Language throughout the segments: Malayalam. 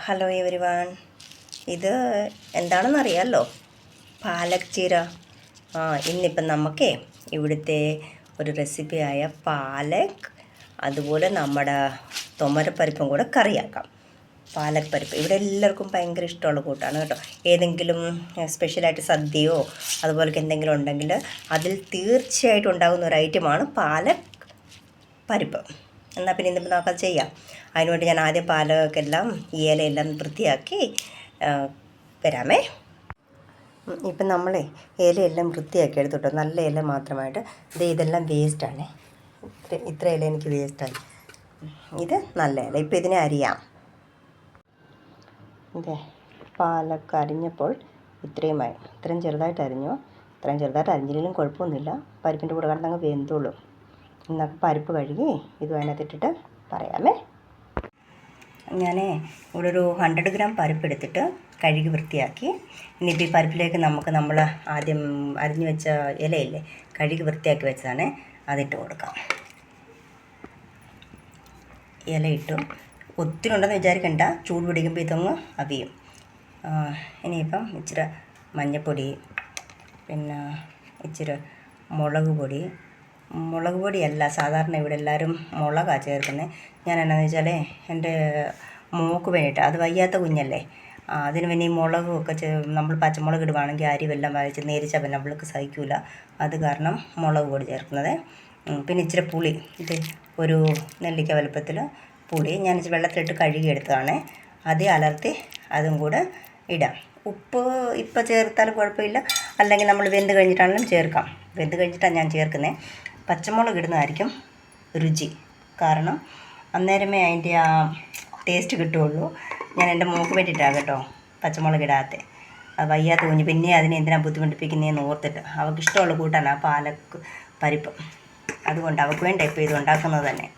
ഹലോ എവരിവൺ, ഇത് എന്താണെന്നറിയാമല്ലോ, പാലക് ചീര. ഇന്നിപ്പം നമുക്കേ ഇവിടുത്തെ ഒരു റെസിപ്പിയായ പാലക്, അതുപോലെ നമ്മുടെ തുമരപ്പരിപ്പും കൂടെ കറിയാക്കാം. പാലക് പരിപ്പ് ഇവിടെ എല്ലാവർക്കും ഭയങ്കര ഇഷ്ടമുള്ള കൂട്ടാണ് കേട്ടോ. ഏതെങ്കിലും സ്പെഷ്യലായിട്ട് സദ്യയോ അതുപോലൊക്കെ എന്തെങ്കിലും ഉണ്ടെങ്കിൽ അതിൽ തീർച്ചയായിട്ടും ഉണ്ടാകുന്ന ഒരു ഐറ്റമാണ് പാലക് പരിപ്പ്. എന്നാൽ പിന്നെ ഇന്നിപ്പോൾ നമുക്കത് ചെയ്യാം. അതിനുവേണ്ടി ഞാൻ ആദ്യം പാലക്കെല്ലാം ഇലയെല്ലാം വൃത്തിയാക്കി വരാമേ. ഇപ്പം നമ്മളെ ഇലയെല്ലാം വൃത്തിയാക്കി എടുത്തിട്ടോ, നല്ല ഇല മാത്രമായിട്ട്. ഇതെല്ലാം വേസ്റ്റാണ്, ഇത്ര ഇല എനിക്ക് വേസ്റ്റായി. ഇത് നല്ല ഇല. ഇപ്പം ഇതിനെ അരിയാം. ഇതേ പാലക്ക് അരിഞ്ഞപ്പോൾ ഇത്രയുമായി. ഇത്രയും ചെറുതായിട്ട് അരിഞ്ഞു. ഇത്രയും ചെറുതായിട്ട് അരിഞ്ഞില്ലെങ്കിലും കുഴപ്പമൊന്നുമില്ല, പരിപ്പിൻ്റെ കൂടെ കണ്ടങ്ങ് വെന്തോളൂ. എന്നൊക്കെ പരിപ്പ് കഴുകി ഇത് അതിനകത്തിട്ടിട്ട് പറയാമേ. ഞാൻ ഇവിടെ ഒരു 100 ഗ്രാം പരിപ്പ് എടുത്തിട്ട് കഴുകി വൃത്തിയാക്കി. ഇനിയിപ്പോൾ ഈ പരിപ്പിലേക്ക് നമ്മൾ ആദ്യം അരിഞ്ഞു വെച്ച ഇലയില്ലേ, കഴുകി വൃത്തിയാക്കി വെച്ചതാണ്, അതിട്ട് കൊടുക്കാം. ഇല ഇട്ടു. ഒത്തിരി ഉണ്ടെന്ന് വിചാരിക്കണ്ട, ചൂട് പിടിക്കുമ്പോൾ ഇതൊന്ന് അവിയും. ഇനിയിപ്പം ഇച്ചിരി മഞ്ഞൾപ്പൊടി, പിന്നെ ഇച്ചിരി മുളക് പൊടിയല്ല, സാധാരണ ഇവിടെ എല്ലാവരും മുളകാണ് ചേർക്കുന്നത്. ഞാൻ എന്നാന്ന് വെച്ചാൽ എൻ്റെ മോൾക്ക് വേണ്ടിയിട്ട്, അത് വയ്യാത്ത കുഞ്ഞല്ലേ, അതിന് പിന്നെ ഈ മുളകും ഒക്കെ നമ്മൾ പച്ചമുളക് ഇടുവാണെങ്കിൽ അരി വെല്ലം വായിച്ച് നേരിച്ചാൽ പിന്നെ നമ്മൾക്ക് സഹിക്കില്ല. അത് കാരണം മുളക് പൊടി ചേർക്കുന്നത്. പിന്നെ ഇച്ചിരി പുളി, ഇത് ഒരു നെല്ലിക്ക വലുപ്പത്തിൽ പുളി ഞാൻ ഇച്ചിരി വെള്ളത്തിലിട്ട് കഴുകിയെടുത്തതാണ്. അത് അലർത്തി അതും കൂടെ ഇടാം. ഉപ്പ് ഇപ്പം ചേർത്താലും കുഴപ്പമില്ല, അല്ലെങ്കിൽ നമ്മൾ വെന്ത് കഴിഞ്ഞിട്ടാണെങ്കിലും ചേർക്കാം. വെന്ത് കഴിഞ്ഞിട്ടാണ് ഞാൻ ചേർക്കുന്നത്. പച്ചമുളക് ഇടുന്നതായിരിക്കും രുചി, കാരണം അന്നേരമേ അതിൻ്റെ ആ ടേസ്റ്റ് കിട്ടുകയുള്ളൂ. ഞാൻ എൻ്റെ മോൾക്ക് വേണ്ടിയിട്ടാണ് കേട്ടോ പച്ചമുളക് ഇടാത്തെ. അത് വയ്യാത്ത കുഞ്ഞ് പിന്നെ അതിനെ എന്തിനാണ് ബുദ്ധിമുട്ടിപ്പിക്കുന്നതെന്ന് ഓർത്തിട്ട്. അവൾക്ക് ഇഷ്ടമുള്ള കൂട്ടാണ് ആ പാലക്ക് പരിപ്പ്, അതുകൊണ്ട് അവൾക്ക് വേണ്ട ഇപ്പോൾ ഇത് ഉണ്ടാക്കുന്നത് തന്നെ.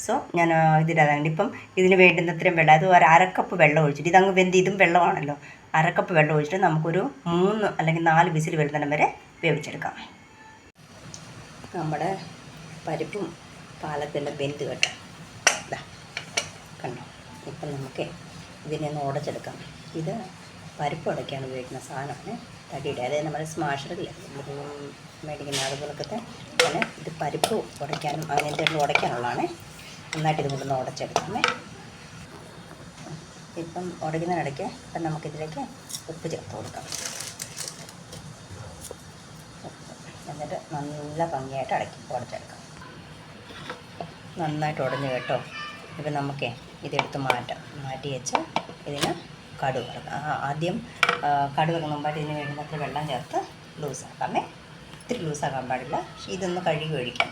സോ ഞാൻ ഇതിടാറുണ്ട്. ഇപ്പം ഇതിന് വേണ്ടുന്ന ഇത്രയും വെള്ളം, അത് ഒരു 1/2 കപ്പ് വെള്ളം ഒഴിച്ചിട്ട്, ഇതങ്ങ് വെന്ത് ഇതും വെള്ളമാണല്ലോ, 1/2 കപ്പ് വെള്ളം ഒഴിച്ചിട്ട് നമുക്കൊരു 3 അല്ലെങ്കിൽ 4 വിസിൽ വരുന്നിടം വരെ വേവിച്ചെടുക്കാം. നമ്മുടെ പരിപ്പും പാലക്കെല്ലാം വെന്ത് കേട്ടോ. കണ്ടോ, ഇപ്പം നമുക്ക് ഇതിനെ ഒന്ന് ഉടച്ചെടുക്കാം. ഇത് പരിപ്പ് ഉടയ്ക്കാൻ ഉപയോഗിക്കുന്ന സാധനമാണ്, തടിയുടെ. അതായത് നമ്മുടെ സ്മാഷറില്ലേ മേടിക്കുന്ന അതുപോലൊക്കെ അങ്ങനെ. ഇത് പരിപ്പ് ഉടയ്ക്കാനും അങ്ങനത്തെ ഉടയ്ക്കാനുള്ളതാണ്. നന്നായിട്ട് ഇത് കൊണ്ടൊന്ന് ഉടച്ചെടുക്കാമേ. ഇപ്പം ഉടയ്ക്കുന്നതിനിടയ്ക്ക് ഇപ്പം നമുക്കിതിലേക്ക് ഉപ്പ് ചേർത്ത് കൊടുക്കാം. എന്നിട്ട് നല്ല ഭംഗിയായിട്ട് ഉടച്ചെടുക്കാം. നന്നായിട്ട് ഉടഞ്ഞു കേട്ടോ. ഇപ്പം നമുക്കേ ഇതെടുത്ത് മാറ്റി വെച്ച് ഇതിന് കടുക് വറക്കാം. ആദ്യം കടുക് വറക്കുന്ന മുമ്പായിട്ട് ഇതിന് വേണ്ടുന്നത്ര വെള്ളം ചേർത്ത് ലൂസാക്കാമേ. ഇത്തിരി ലൂസാക്കാൻ പാടില്ല. ഇതൊന്ന് കഴുകി ഒഴിക്കാം.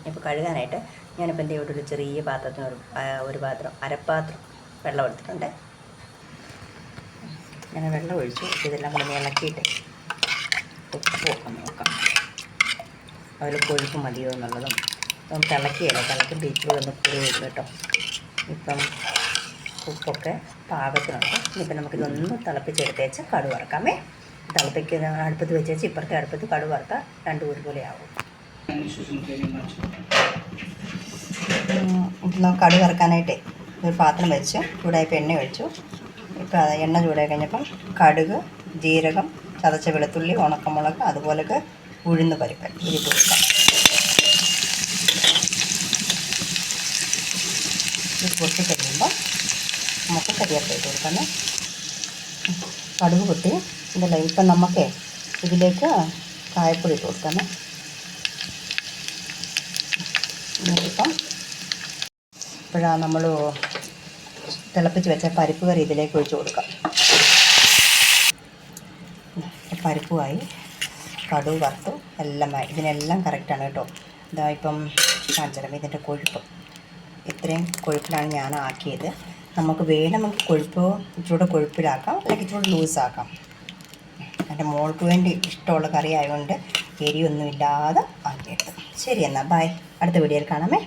ഇപ്പോൾ കഴുകാനായിട്ട് ഞാനിപ്പോൾ എൻ്റെ ഇവിടെ ഒരു ചെറിയ പാത്രത്തിന് ഒരു പാത്രം, അരപ്പാത്രം വെള്ളം എടുത്തിട്ടുണ്ട്. ഞാൻ വെള്ളം ഒഴിച്ചു. ഇതെല്ലാം കൂടെ ഇളക്കിയിട്ട് ഉപ്പൊക്കെ നോക്കാം, അതിൽ കൊഴുപ്പ് മതിയോ എന്നുള്ളതും. ഇപ്പം തിളക്കുമ്പോൾ ഇച്ചിരി ഒന്ന് കുറുകും കേട്ടോ. ഇപ്പം ഉപ്പൊക്കെ പാകത്തിനുണ്ട്. ഇനിയിപ്പം നമുക്കിതൊന്ന് തിളപ്പിച്ചെടുത്തേച്ച് കടുക് വറക്കാമേ. തിളപ്പിക്കുന്ന അടുപ്പത്ത് വെച്ചേച്ച് ഇപ്പുറത്തെ അടുപ്പത്ത് കടുക് വറുത്താൽ രണ്ടും ഒരുപോലെ ആവും. ഇപ്പം നമുക്ക് കടുക് വറക്കാനായിട്ടേ ഒരു പാത്രം വെച്ച് ചൂടായപ്പോൾ എണ്ണ ഒഴിച്ചു. ഇപ്പം എണ്ണ ചൂടായി കഴിഞ്ഞപ്പം കടുക്, ജീരകം, ചതച്ച വെളുത്തുള്ളി, ഉണക്കമുളക്, അതുപോലൊക്കെ ഉഴുന്ന് പരിപ്പ് ഇതിട്ട് കൊടുക്കാം. ഇത് പൊട്ടി കഴിയുമ്പോൾ നമുക്ക് കരിവേപ്പില ഇട്ട് കൊടുക്കാം. കടുക് പൊട്ടി ഇതല്ല. ഇപ്പം നമുക്ക് ഇതിലേക്ക് കായപ്പൊടി ഇട്ട് കൊടുക്കാം. എന്നിട്ടിപ്പം ഇപ്പോഴാണ് നമ്മൾ തിളപ്പിച്ച് വെച്ച പരിപ്പ് കറി ഇതിലേക്ക് ഒഴിച്ച് കൊടുക്കാം. പരിപ്പുമായി കടുക് വറുത്തു എല്ലാം ഇതിനെല്ലാം കറക്റ്റാണ് കേട്ടോ. ഇതാ ഇപ്പം കാണിച്ചാലും ഇതിൻ്റെ കൊഴുപ്പ് ഇത്രയും കൊഴുപ്പിലാണ് ഞാൻ ആക്കിയത്. നമുക്ക് വേണമെങ്കിൽ കൊഴുപ്പ് ഇച്ചിരൂടെ കൊഴുപ്പിലാക്കാം, അല്ലെങ്കിൽ ഇച്ചിരൂടെ ലൂസാക്കാം. എൻ്റെ മോൾക്ക് വേണ്ടി ഇഷ്ടമുള്ള കറി ആയതുകൊണ്ട് എരിയൊന്നുമില്ലാതെ ആക്കിയെടുത്തു. ശരി എന്നാൽ ബൈ, അടുത്ത വീഡിയോയിൽ കാണാമേ.